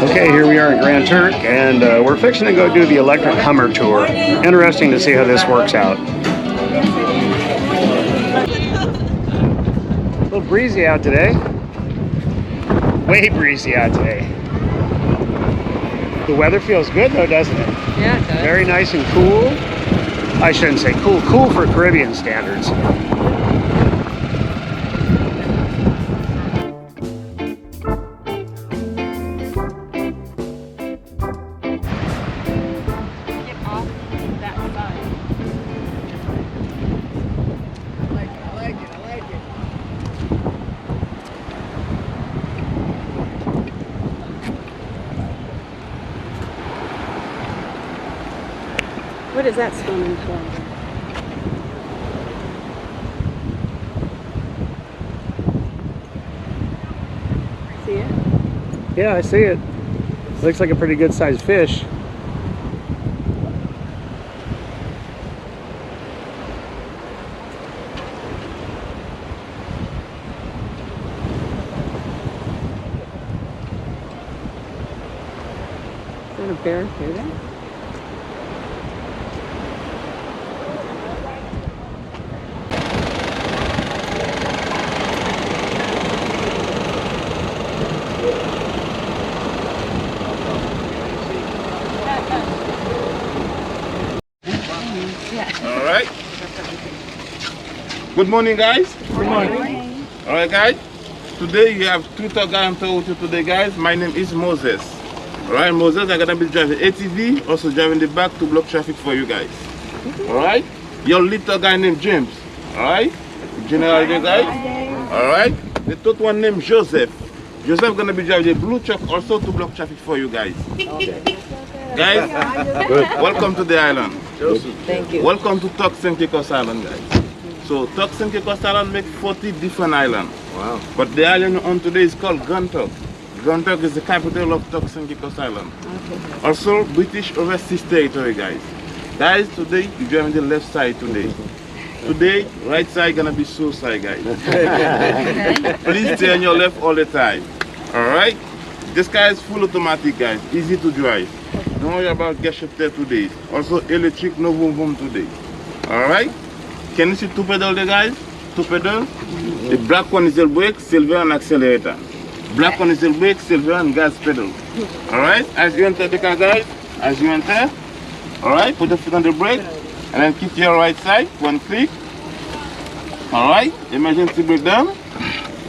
Okay, here we are at Grand Turk, and we're fixing to go do the electric Hummer tour. Interesting to see how this works out. A little breezy out today. Way breezy out today. The weather feels good though, doesn't it? Yeah, it does. Very nice and cool. I shouldn't say cool. Cool for Caribbean standards. What is that swimming for? See it? Yeah, I see it. Looks like a pretty good sized fish. Is that a barracuda? All right. Good morning, guys. Good morning. All right, guys. Today you have two tour guys on tour with you today, guys. My name is Moses. All right, Moses. I'm gonna be driving ATV, also driving the back to block traffic for you guys. All right. Your little guy named James. All right. General, you guys. All right. The third one named Joseph. Joseph gonna be driving the blue truck also to block traffic for you guys. Okay. Guys, welcome to the island. Thank you. Welcome to Turks and Caicos Island, guys. So Turks and Caicos Island make 40 different islands. Wow. But the island we're on today is called Grand Turk. Grand Turk is the capital of Turks and Caicos Island. Okay. Also British Overseas Territory, guys. Guys, today you're driving the left side today. Today, right side gonna be suicide, guys. Please stay on your left all the time. Alright? This car is full automatic, guys. Easy to drive. Don't worry about gas shifter today. Also electric, no boom boom today. Alright? Can you see two pedals there, guys? Two pedals. The black one is the brake, silver and accelerator. Black one is the brake, silver and gas pedal. Alright? As you enter the car, guys, as you enter, alright, put the foot on the brake and then keep your right side, one click. Alright, emergency breakdown.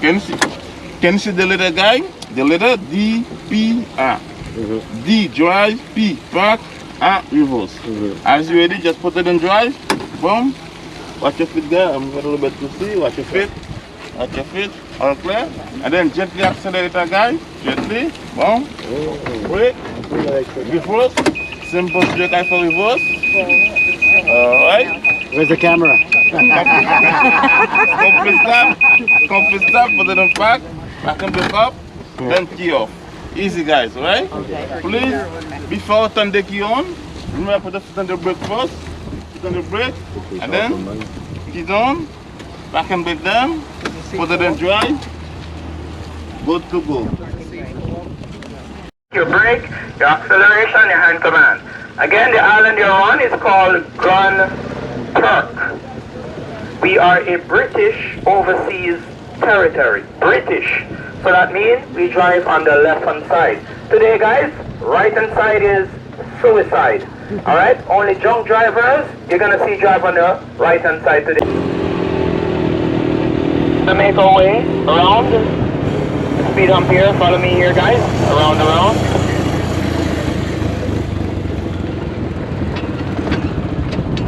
Can you see the letter, guy? The letter D, P, R. D, drive, P, park, R, reverse. As you ready, just put it in drive. Boom. Watch your feet there. I'm going a little bit to see. Watch your feet. Watch your feet. All clear. And then gently accelerator, guys. Gently. Boom. Brake. Reverse. Simple straight eye for reverse. Alright. Where's the camera? Complete stop. Complete stop. Put it on park. Back and back up. Then key off. Easy, guys, alright? Okay. Please, before turn the key on, remember put the foot on the brake first. Foot on the brake. And then key on. Back and back down. Put it in drive. Good to go. Your brake, your acceleration, your hand command. Again, the island you're on is called Grand Turk. We are a British overseas territory. British. So that means we drive on the left-hand side. Today, guys, right-hand side is suicide. Alright? Only drunk drivers, you're going to see drive on the right-hand side today. To make our way around, speed hump here, follow me here, guys. Around.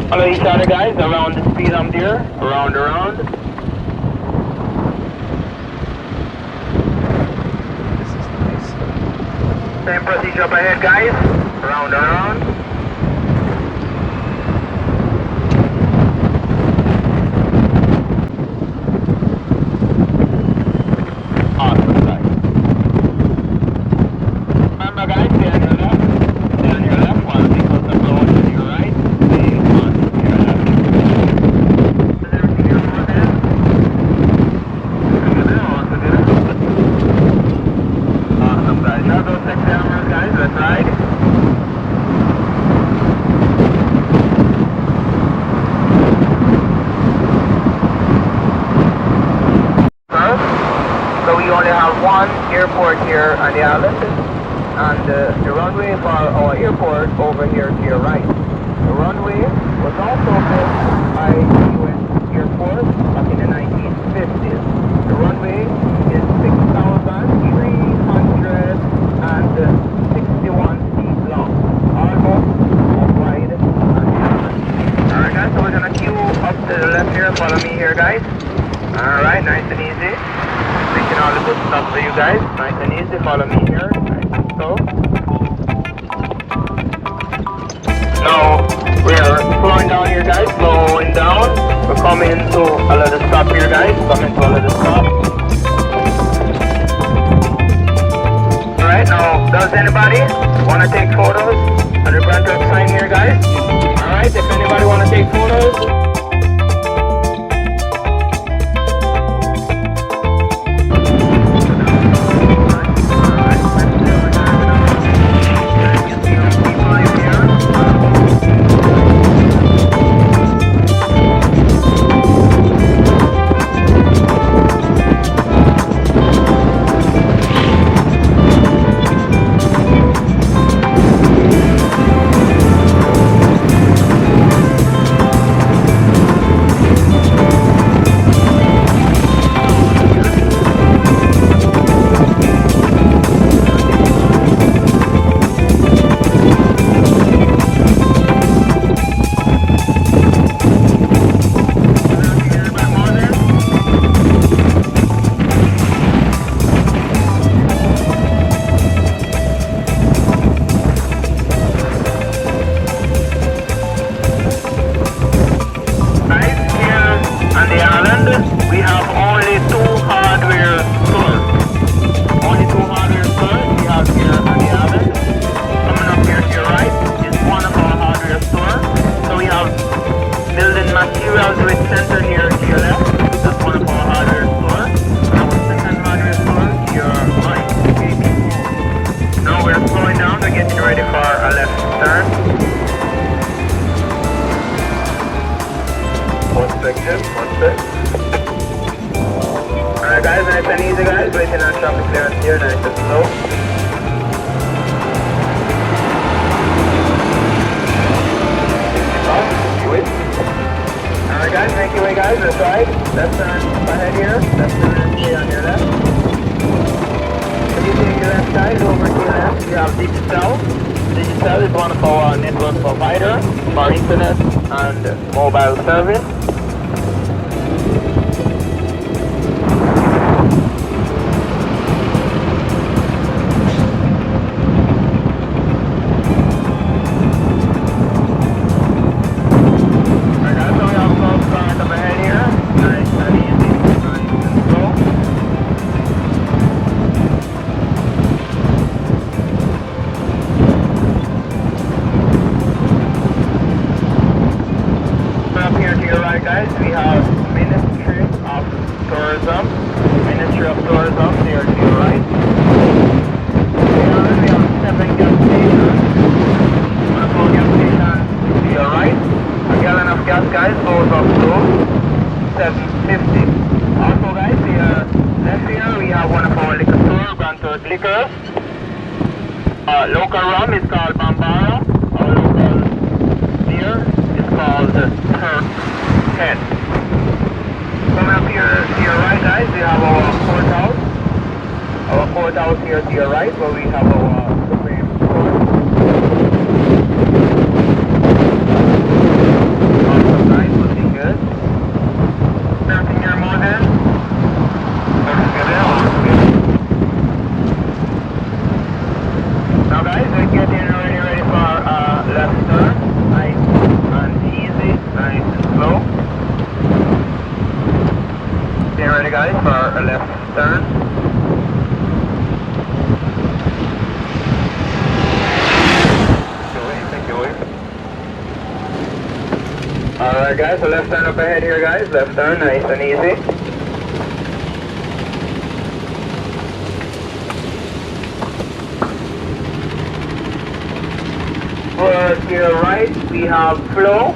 Follow each other, guys, around the speed hump here, around. Same procedure up ahead, guys. Around. Awesome, guys. Remember, guys, stay on your left. Stay on your left. One because the flow to your right. Stay on your left. Is everything here over there? Awesome, guys. Now those 6 cameras. have one airport here on the island, and the runway for our airport over here to your right. The runway was also built by the U.S. Air Force back in the 1950s. The runway is 6,361 feet long, almost as wide as the island. Alright guys, so we're going to queue up to the left here. Follow me here guys. Alright, nice and easy. Making all the good stuff for you guys. Nice and easy. Follow me here. Nice and slow. Now, we're slowing down here guys. Slowing down. We're coming to a little stop here guys. Coming to a little stop. Alright, now, does anybody want to take photos of the Grand Turk sign here guys? Alright, if anybody want to take photos. Alright guys, nice and easy guys, waiting on traffic clearance here, nice and slow. Alright guys, make your way guys, that's right. Left turn ahead here, left turn here on your left. If you take your left side over to your left, you have Digital. Digital is one of our network provider for internet and mobile service. Guys, we have Ministry of Tourism here to your right. We have 7 gas stations. One of our gas stations to your right. A gallon of gas guys goes up to $7.50. Also guys, here left here we have one of our liquor stores, Grand Turk Liquors. Local rum is called Bambara. Our local beer is called Turk. Coming up here to your right guys, we have our courthouse. Our courthouse here to your right where we have our Supreme Court. Awesome guys, looking good. Nothing here more than. Looking good there, looking good. Now guys, we're getting ready for left turn. Nice and easy, nice and slow. Get ready guys for a left turn. Take your way. Alright guys, so left turn up ahead here guys. Left turn, nice and easy. To your right, we have Flow.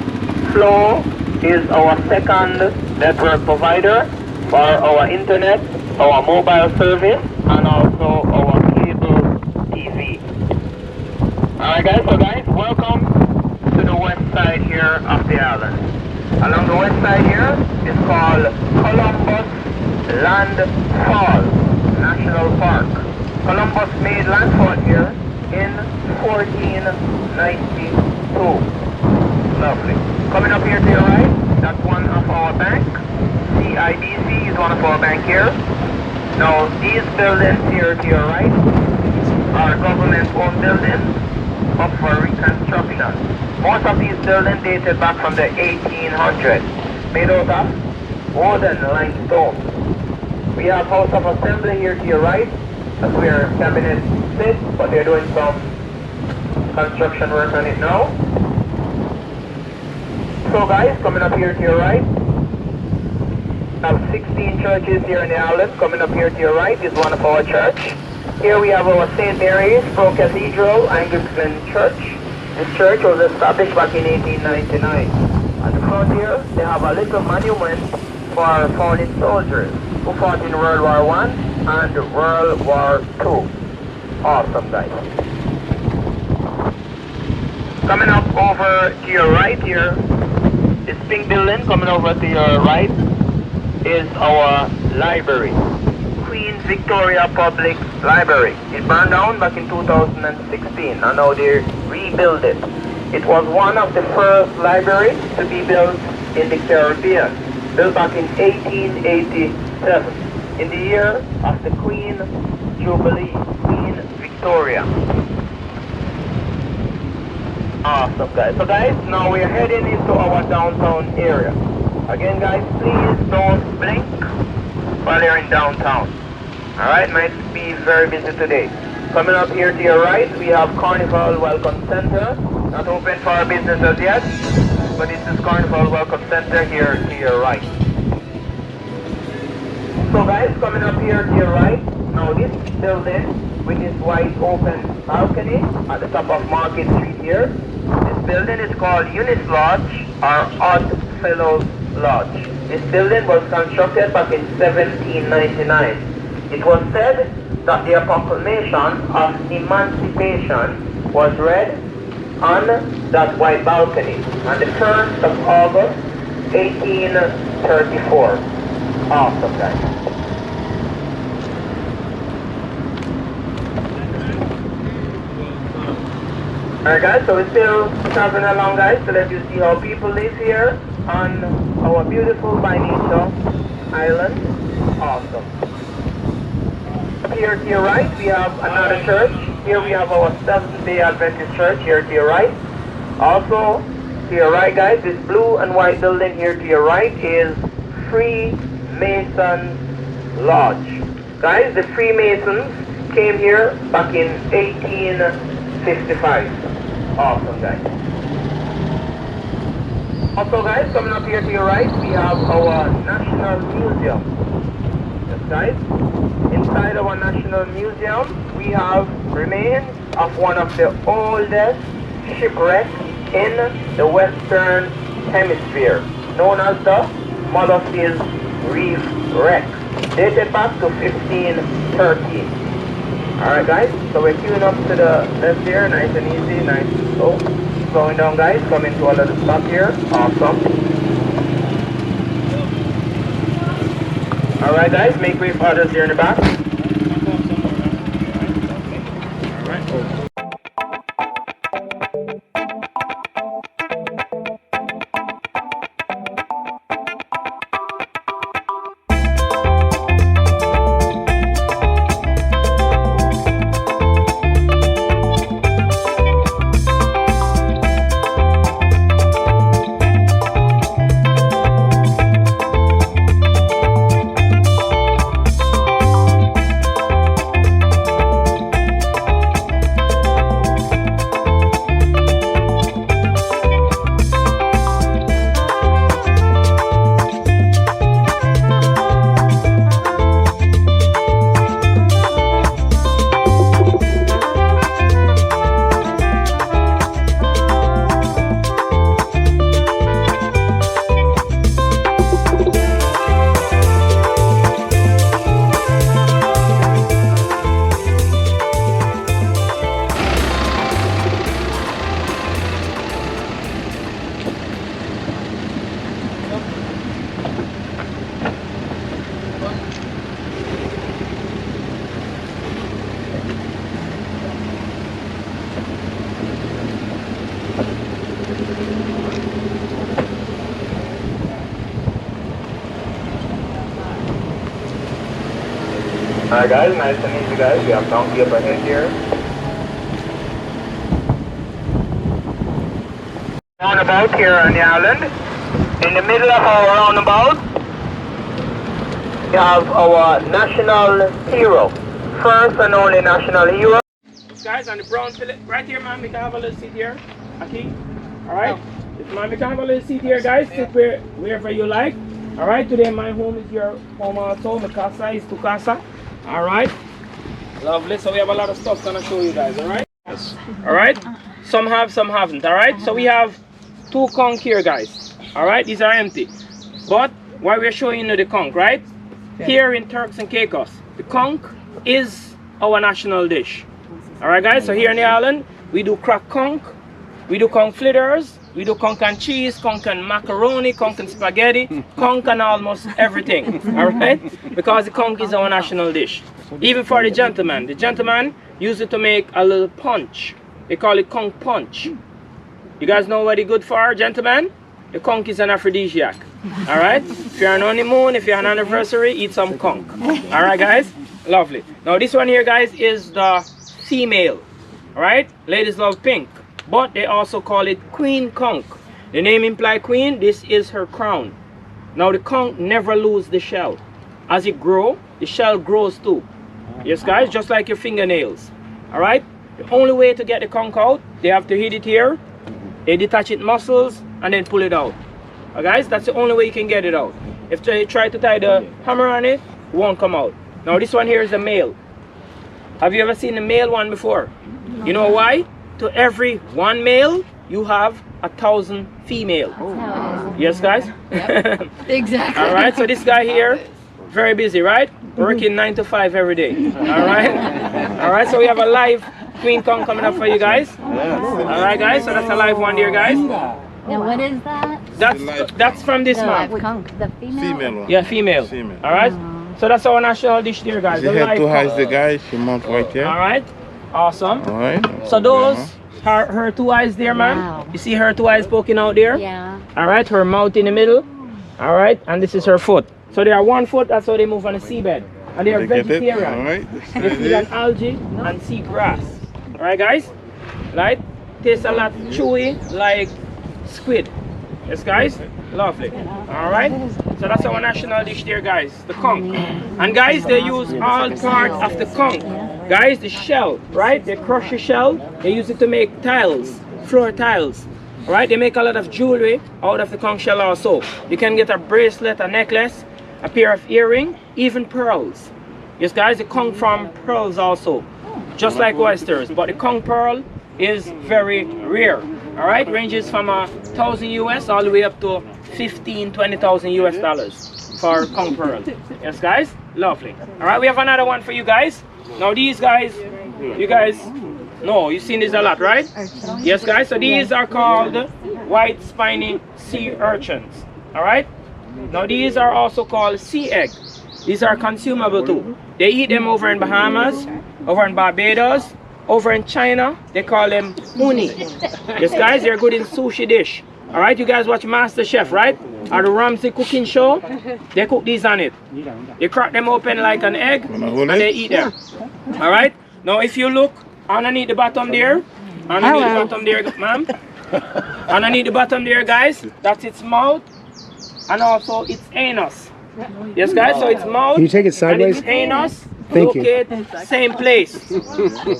Flow is our second network provider for our internet our mobile service, and also our cable TV. Alright guys, so guys, welcome to the west side here of the island. Along the west side here is called Columbus Land Fall National Park. Columbus made landfall here in 1492. Lovely. Coming up here to your right, that's one of our banks. CIBC is one of our bank here. Now these buildings here to your right are government-owned buildings up for reconstruction. Most of these buildings dated back from the 1800s, made out of wood and limestone. We have House of Assembly here to your right. That's where cabinet sits, but they're doing some construction work on it now. So guys, coming up here to your right, we have 16 churches here in the island. Coming up here to your right is one of our church. Here we have our St. Mary's Pro Cathedral Anglican Church. This church was established back in 1899. At the front here, they have a little monument for fallen soldiers who fought in World War I and World War II. Awesome, guys. Coming up over to your right here, this pink building coming over to your right is our library. Queen Victoria Public Library. It burned down back in 2016 and now they rebuilt it. It was one of the first libraries to be built in the Caribbean, built back in 1887, in the year of the Queen Jubilee, Queen Victoria. Awesome, guys. So guys, now we're heading into our downtown area. Again guys, please don't blink while you're in downtown. Alright, might be very busy today. Coming up here to your right, we have Carnival Welcome Center. Not open for our business as yet, but this is Carnival Welcome Center here to your right. So guys, coming up here to your right, now this building with this wide open balcony at the top of Market Street here, this building is called Eunice Lodge or Odd Fellows Lodge. This building was constructed back in 1799. It was said that the proclamation of emancipation was read on that white balcony on the 1st of August 1834. Awesome, guys. Alright guys, so we're still traveling along guys to let you see how people live here on our beautiful by nature island. Awesome. Here to your right we have another church. Here we have our Seventh-day Adventist church here to your right. Also to your right guys, this blue and white building here to your right is Freemasons Lodge. Guys, the Freemasons came here back in 1855. Awesome, guys. Also, guys, coming up here to your right, we have our National Museum. Yes, guys. Inside our National Museum, we have remains of one of the oldest shipwrecks in the Western Hemisphere, known as the Mollusc's Reef Wreck, dated back to 1513. Alright guys, so we're queuing up to the left here, nice and easy, nice and slow. Slowing down guys, coming to all of the stop here, awesome. Alright guys, make way for others here in the back. Alright guys, nice to meet you guys. We have donkey up ahead here. Roundabout here on the island. In the middle of our roundabout, we have our national hero. First and only national hero. Guys, on the brown fillet, right here, man, we can have a little seat here. Okay? Alright? Man, we can have a little seat here, guys. Sit wherever you like. Alright, today my home is your home also. My casa is to casa. Alright? Lovely. So we have a lot of stuff gonna show you guys, alright? Yes. Alright? Some have, some haven't, alright? So we have 2 conch here, guys. Alright, these are empty. But why we're showing you the conch, right? Here in Turks and Caicos, the conch is our national dish. Alright guys, so here in the island, we do cracked conch, we do conch fritters, we do conch and cheese, conch and macaroni, conch and spaghetti, conch and almost everything. Alright? Because the conch is our national dish. Even for the gentleman use it to make a little punch. They call it conch punch. You guys know what it's good for, gentlemen? The conch is an aphrodisiac. Alright? If you're on honeymoon, if you're on anniversary, eat some conch. Alright guys? Lovely. Now this one here, guys, is the female. Alright? Ladies love pink. But they also call it queen conch. The name implies queen. This is her crown. Now the conch never loses the shell. As it grows, the shell grows too. Yes guys, just like your fingernails. Alright? The only way to get the conch out, they have to hit it here. They detach its muscles and then pull it out. Guys, that's the only way you can get it out. If you try to tie the hammer on it, it won't come out. Now this one here is a male. Have you ever seen a male one before? You know why? To every 1 male, you have 1,000 female. Yes guys? Yep. Exactly. Alright, so this guy here, very busy, right? Working 9 to 5 every day. Alright? Alright, so we have a live queen conch coming up for you guys. Alright guys, so that's a live one there, guys. Now what is that? That's from this The man. conch, the female? Female one. Yeah, female. Female. Alright? So that's our national dish there, guys. She The had live 2 eyes, conch. the guy, she mount right there. Alright? Awesome. Alright. So those are her 2 eyes there, man. Wow. You see her 2 eyes poking out there? Yeah. Alright, her mouth in the middle. Alright, and this is her foot. So they are 1 foot, that's how they move on the seabed. And they are Get it? vegetarian. Alright. They feed on algae and sea grass. Alright guys? Right? Tastes a lot chewy like squid. Yes guys? Lovely. Alright? So that's our national dish there, guys. The conch. And guys, they use all parts of the conch. Guys, the shell, right? They crush the shell. They use it to make tiles, floor tiles. Right? They make a lot of jewelry out of the conch shell also. You can get a bracelet, a necklace, a pair of earrings, even pearls. Yes guys, the conch from pearls also. Just like oysters. But the conch pearl is very rare. Alright, ranges from 1,000 US all the way up to 15, 20,000 US dollars for conch pearl. Yes guys, lovely. Alright, we have another one for you guys. Now these guys, you guys know, you've seen this a lot, right? Yes guys, so these are called white spiny sea urchins. Alright, now these are also called sea egg. These are consumable too. They eat them over in Bahamas, over in Barbados, over in China, they call them uni. Yes guys, they're good in sushi dish. Alright, you guys watch Master Chef, right? Or the Ramsay cooking show, they cook these on it. They crack them open like an egg and they eat them. Alright, now if you look underneath the bottom there, underneath the bottom there, ma'am, underneath the bottom there, guys, that's its mouth and also its anus. Yes guys, so its mouth Can you take it sideways? and its anus Thank you. locate same place.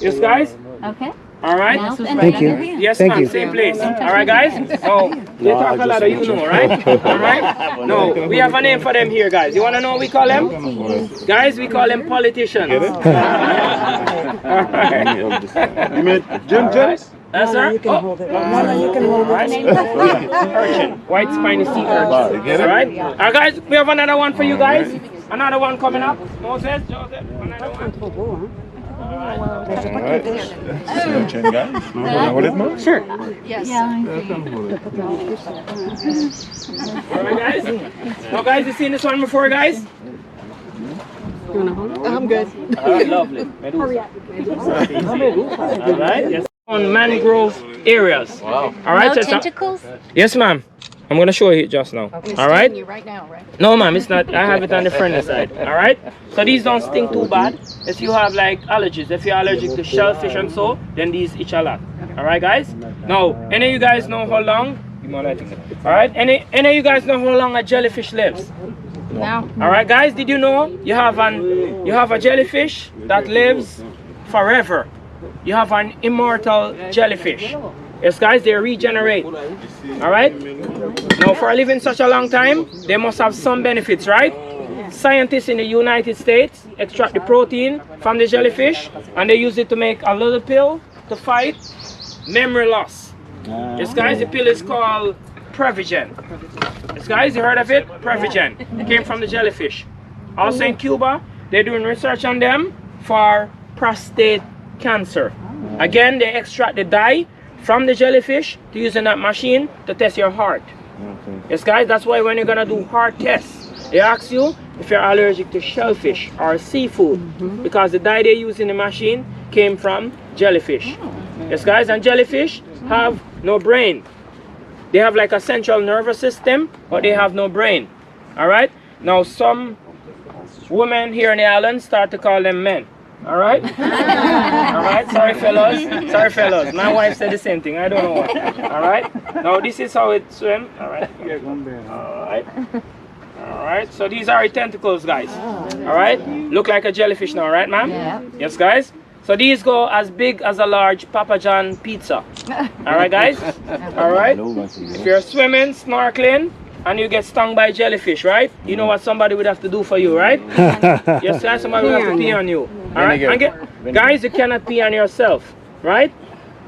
Yes guys? Okay. Alright? Mouth and Thank you. other hand. Yes Thank ma'am, you. same place. Alright guys? Oh, they talk a lot of you know, right? Alright? No, we have a name for them here, guys. You wanna know what we call them? Guys, we call them politicians. Alright. You made Jim James? Yes, sir? You can hold it. You can hold it. Urchin. White spiny sea urchin. Get it? Alright? Alright guys, we have another one for you guys. Another one coming up. Moses, Joseph, another one. Alright. Chin guy. Hold it, man? Sure. Yes. Alright guys. Now guys, you seen this one before, guys? I'm good. Alright, lovely. Medusa. Alright, yes. On mangrove areas. Wow. Alright, No so tentacles? yes ma'am. I'm gonna show you it just now. All right? You right now, right? No, ma'am, it's not. I have it on the friendly side. All right? So these don't sting too bad. If you have like allergies, if you're allergic to shellfish and so, then these itch a lot. All right, guys? Now, any of you guys know how long? All right? Any of you guys know how long a jellyfish lives? Now. All right, guys? Did you know you have a jellyfish that lives forever? You have an immortal jellyfish. Yes, guys, they regenerate. All right? Now, for living such a long time, they must have some benefits, right? Scientists in the United States extract the protein from the jellyfish and they use it to make a little pill to fight memory loss. Yes, guys, the pill is called Previgen. Yes, guys, you heard of it? Previgen. It came from the jellyfish. Also in Cuba, they're doing research on them for prostate cancer. Again, they extract the dye from the jellyfish to use in that machine to test your heart. Yes, guys, that's why when you're gonna do heart tests, they ask you if you're allergic to shellfish or seafood, because the dye they use in the machine came from jellyfish. Yes, guys, and jellyfish have no brain. They have like a central nervous system, but they have no brain. All right. Now some women here in the island start to call them men. All right. All right. Sorry, fellas. Sorry, fellas. My wife said the same thing. I don't know why. All right. Now this is how it swims. All right. All right. All right. So these are tentacles, guys. All right. Look like a jellyfish now, right, ma'am? Yeah. Yes, guys. So these go as big as a large Papa John pizza. All right, guys. All right. If you're swimming, snorkeling, and you get stung by jellyfish, right? You know what somebody would have to do for you, right? Yes, guys. Somebody would have to pee on you. All right. And guys, you cannot pee on yourself, right?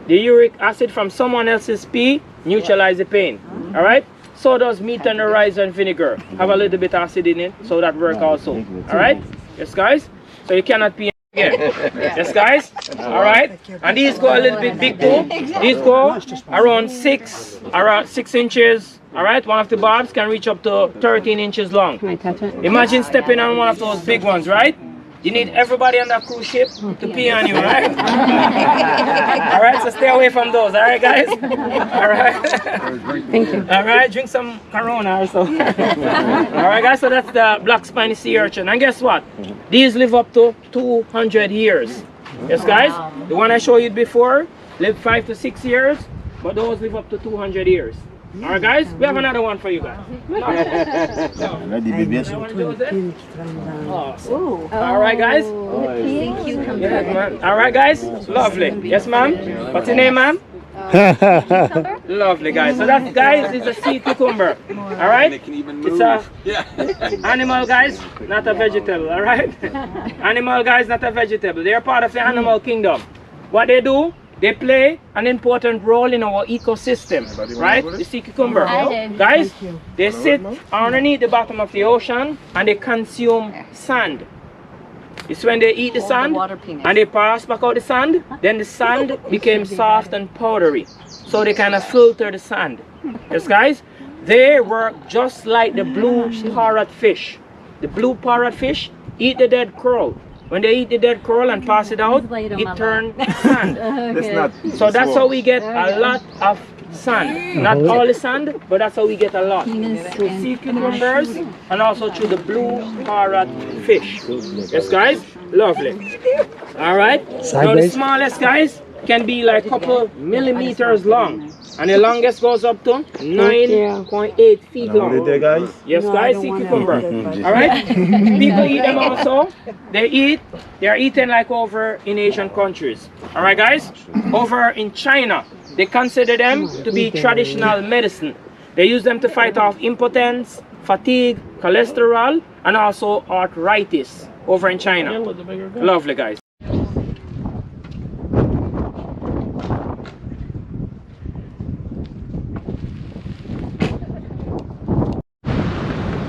The uric acid from someone else's pee neutralize the pain. All right. So does meat and rice and vinegar. Have a little bit of acid in it, so that work also. All right. Yes, guys. So you cannot pee. Yeah. Yes, guys. All right. And these go a little bit big too. These go around 6 inches. All right. One of the barbs can reach up to 13 inches long. Can I touch it? Imagine stepping on one of those big ones, right? You need everybody on that cruise ship to pee on you, right? All right. So stay away from those. All right, guys. All right. Thank you. All right. Drink some Corona or so. All right, guys. So that's the black spiny sea urchin. And guess what? These live up to 200 years. Yes, guys. The one I showed you before lived 5 to 6 years, but those live up to 200 years. All right, guys. We have another one for you guys. All right, guys. Yes, ma'am. All right, guys. Lovely. Yes, ma'am. What's your name, ma'am? Lovely, guys. So that, guys, is a sea cucumber. All right. It's a animal, guys, not a vegetable. All right. Animal, guys, not a vegetable. They are part of the animal kingdom. What they do, they play an important role in our ecosystem, right? The sea cucumber. Guys, they sit underneath the bottom of the ocean and they consume sand. It's when they eat the sand and they pass back out the sand, then the sand became soft and powdery. So they kind of filter the sand. Yes, guys? They work just like the blue parrot fish. The blue parrot fish eat the dead coral. When they eat the dead coral and pass it out, it turns sand. So that's how we get a lot of sand. Not all the sand, but that's how we get a lot. Through sea cucumbers and also through the blue parrot fish. Yes, guys? Lovely. All right. Now the smallest, guys, can be like a couple millimeters long. And the longest goes up to 9.8 feet long. Yes, guys, sea cucumber. All right. People eat them also. They are eaten like over in Asian countries. All right, guys. Over in China, they consider them to be traditional medicine. They use them to fight off impotence, fatigue, cholesterol, and also arthritis over in China. Lovely, guys.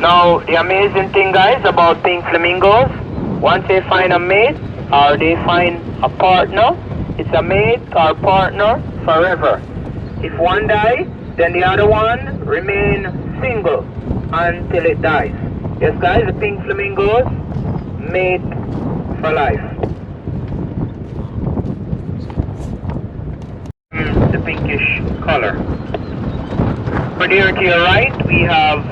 Now, the amazing thing, guys, about pink flamingos, once they find a mate or they find a partner, it's a mate or partner forever. If one dies, then the other one remain single until it dies. Yes, guys, the pink flamingos mate for life. The pinkish color. Over there to your right, we have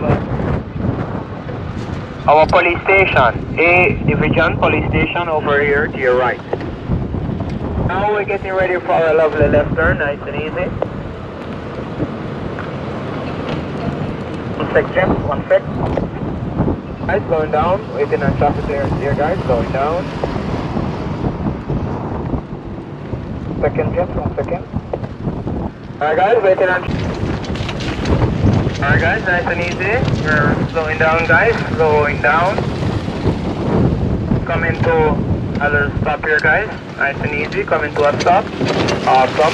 our police station, A Division Police Station over here to your right. Now we're getting ready for a lovely left turn, nice and easy. One sec, Jim, 1 sec. Guys, going down, waiting on traffic there, guys, going down. Second, Jim, 1 second. Alright guys, waiting on. Alright guys, nice and easy. We're slowing down guys, slowing down. Coming to a little stop here guys, nice and easy, coming to a stop. Awesome.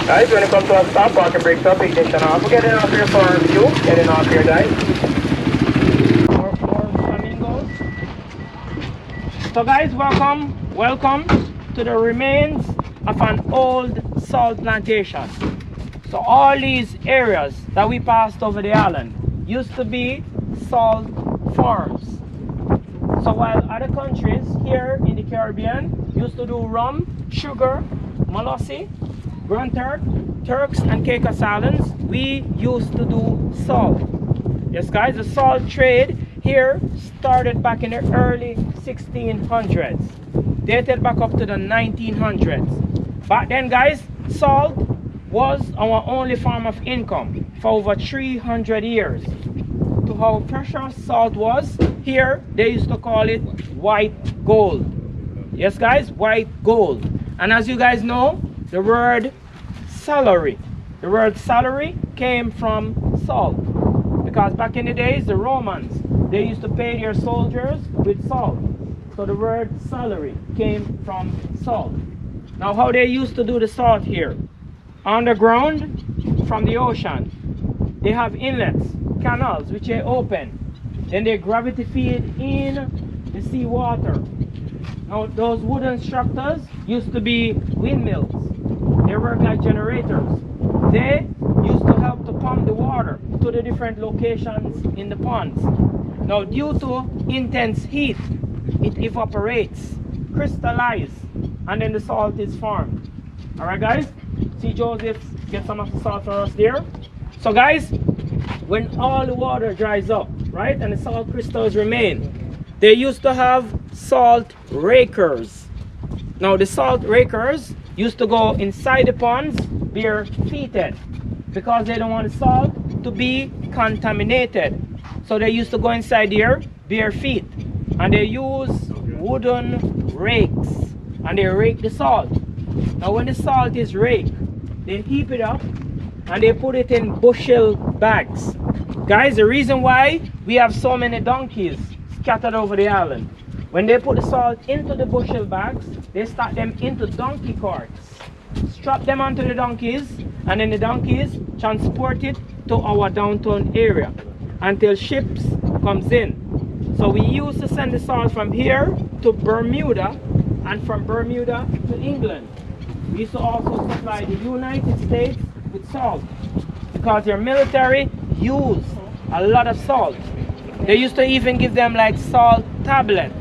Guys, when you come to a stop, parking brakes up, ignition off. We're getting off here for a few, getting off here guys. More flamingos. So guys, welcome to the remains of an old salt plantation. So all these areas that we passed over the island used to be salt farms. So while other countries here in the Caribbean used to do rum, sugar, molasses, Grand Turk, Turks and Caicos Islands, we used to do salt. Yes guys, the salt trade here started back in the early 1600s, dated back up to the 1900s. Back then guys, salt was our only form of income for over 300 years. To how precious salt was, here they used to call it white gold. Yes guys, white gold. And as you guys know, the word salary came from salt. Because back in the days, the Romans, they used to pay their soldiers with salt. So the word salary came from salt. Now how they used to do the salt here? Underground from the ocean, they have inlets, canals which they open, then they gravity feed in the sea water. Now those wooden structures used to be windmills. They work like generators. They used to help to pump the water to the different locations in the ponds. Now due to intense heat, it evaporates, crystallizes, and then the salt is formed. Alright guys, see Joseph get some of the salt for us there. So guys, when all the water dries up, right, and the salt crystals remain, they used to have salt rakers. Now the salt rakers used to go inside the ponds bare-feeted because they don't want the salt to be contaminated. So they used to go inside there bare feet, and they use wooden rakes and they rake the salt. Now when the salt is raked, they heap it up and they put it in bushel bags. Guys, the reason why we have so many donkeys scattered over the island, when they put the salt into the bushel bags, they stack them into donkey carts, strap them onto the donkeys, and then the donkeys transport it to our downtown area until ships comes in. So we used to send the salt from here to Bermuda and from Bermuda to England. We used to also supply the United States with salt because their military used a lot of salt. They used to even give them like salt tablet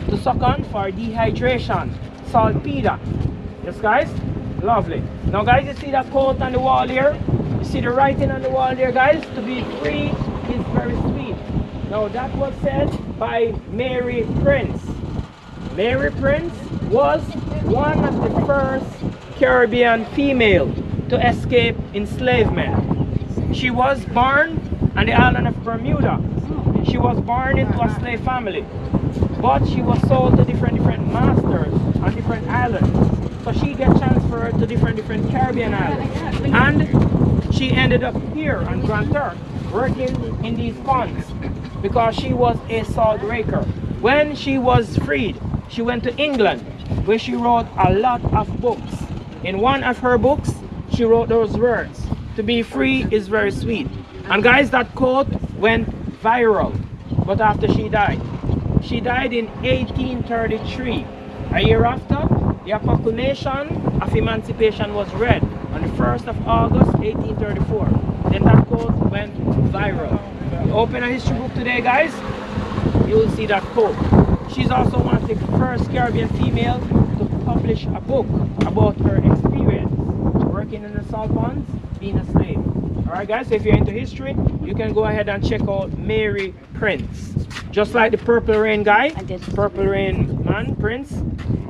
to suck on for dehydration, saltpeter. Yes guys, lovely. Now guys, you see that quote on the wall here? You see the writing on the wall there guys? To be free is very sweet. Now that was said by Mary Prince. Mary Prince was one of the first Caribbean female to escape enslavement. She was born on the island of Bermuda. She was born into a slave family, but she was sold to different masters on different islands. So she got transferred to different Caribbean islands, and she ended up here on Grand Turk working in these ponds because she was a salt raker. When she was freed, she went to England where she wrote a lot of books. In one of her books, she wrote those words, "To be free is very sweet." And guys, that quote went viral. But after she died in 1833. A year after, the proclamation of emancipation was read on the 1st of August 1834. Then that quote went viral. You open a history book today guys, you will see that quote. She's also one of the first Caribbean female to publish a book about her experience working in the salt ponds, being a slave. Alright guys, so if you're into history, you can go ahead and check out Mary Prince. Just like the Purple Rain guy, Purple Rain man, Prince,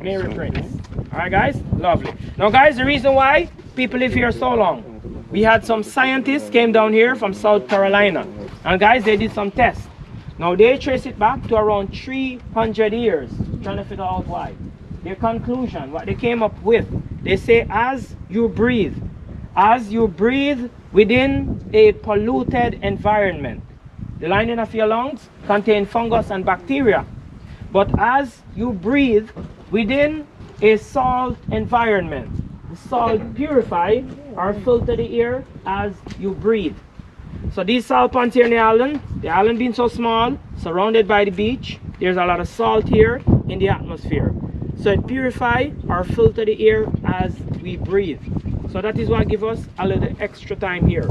Mary Prince. Alright guys, lovely. Now guys, the reason why people live here so long, we had some scientists came down here from South Carolina. And guys, they did some tests. Now they trace it back to around 300 years, trying to figure out why. Their conclusion, what they came up with, they say as you breathe within a polluted environment, the lining of your lungs contain fungus and bacteria. But as you breathe within a salt environment, the salt purify or filter the air as you breathe. So these salt ponds here in the island being so small, surrounded by the beach, there's a lot of salt here in the atmosphere. So it purify or filter the air as we breathe. So that is what gives us a little extra time here.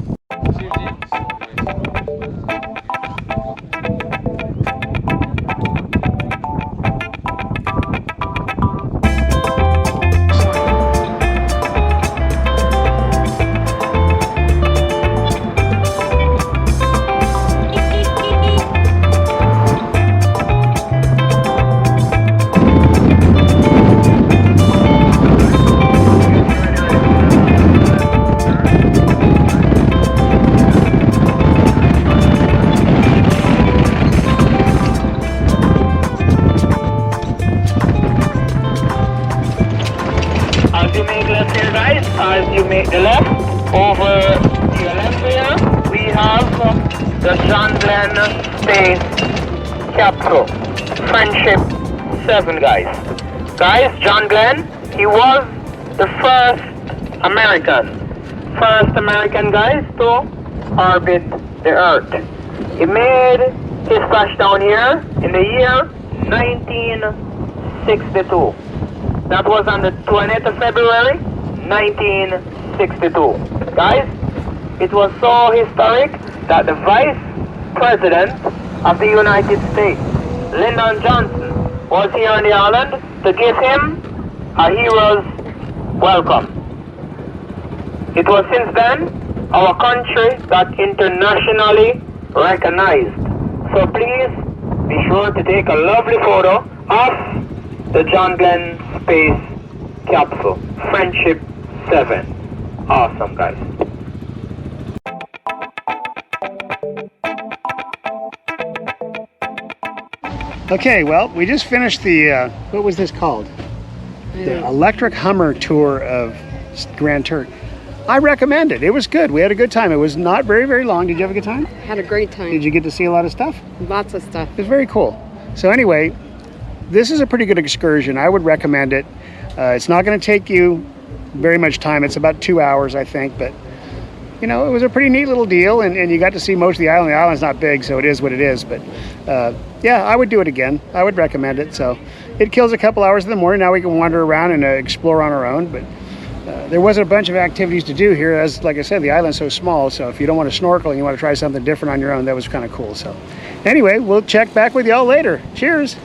As you make left here, guys, as you make the left, over to your left here, we have the John Glenn Space Capsule. Friendship 7, guys. Guys, John Glenn, he was the first American guys to orbit the Earth. He made his splashdown here in the year 1962. That was on the 20th of February, 1962. Guys, it was so historic that the Vice President of the United States, Lyndon Johnson, was here on the island to give him a hero's welcome. It was since then our country got internationally recognized. So please be sure to take a lovely photo of the John Glenn Space Capsule. Friendship 7. Awesome, guys. Okay, well, we just finished the, what was this called? The electric Hummer tour of Grand Turk. I recommend it. It was good. We had a good time. It was not very, very long. Did you have a good time? Had a great time. Did you get to see a lot of stuff? Lots of stuff. It was very cool. So anyway, this is a pretty good excursion. I would recommend it. It's not going to take you very much time. It's about 2 hours, I think. But, you know, it was a pretty neat little deal. And you got to see most of the island. The island's not big, so it is what it is. But, yeah, I would do it again. I would recommend it. So it kills a couple hours in the morning. Now we can wander around and explore on our own. But there wasn't a bunch of activities to do here. As like I said, the island's so small. So if you don't want to snorkel and you want to try something different on your own, that was kind of cool. So anyway, we'll check back with y'all later. Cheers.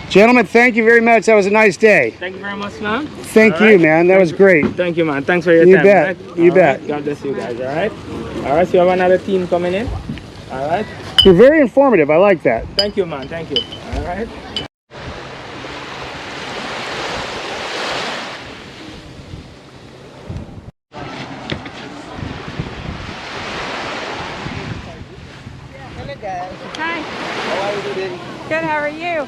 Gentlemen, thank you very much. That was a nice day. Thank you very much, man. Thank you, man. That was great. Thank you, man. Thanks for your You time. bet. Right? You All bet. right. God bless you guys, all right? All right, so you have another team coming in. All right. You're very informative. I like that. Thank you, man. Thank you. All right. Hi. Good, how are you?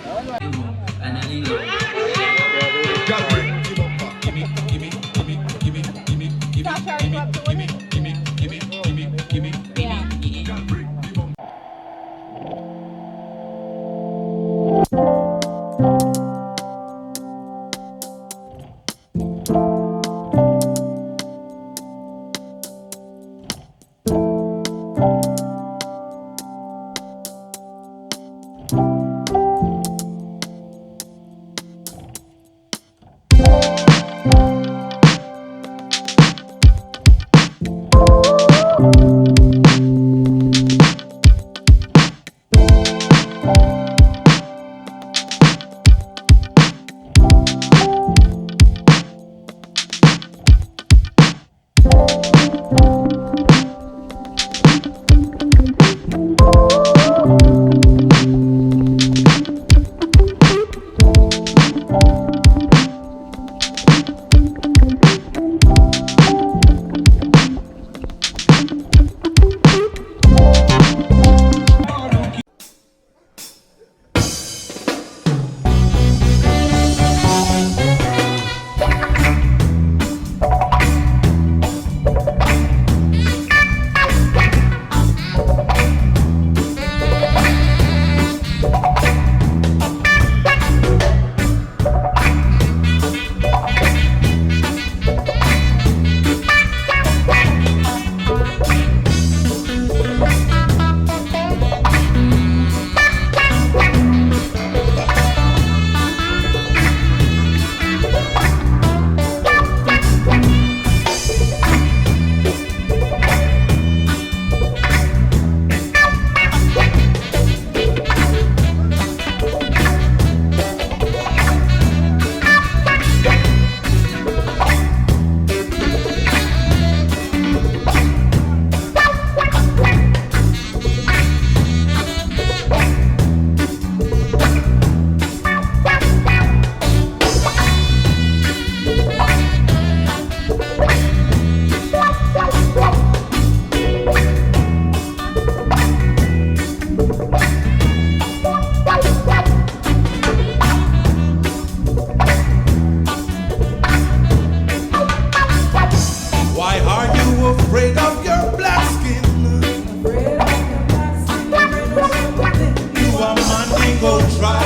go try.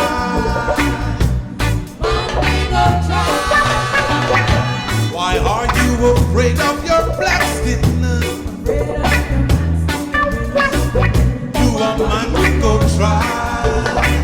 Why are you afraid of your black skin? You a man to go try.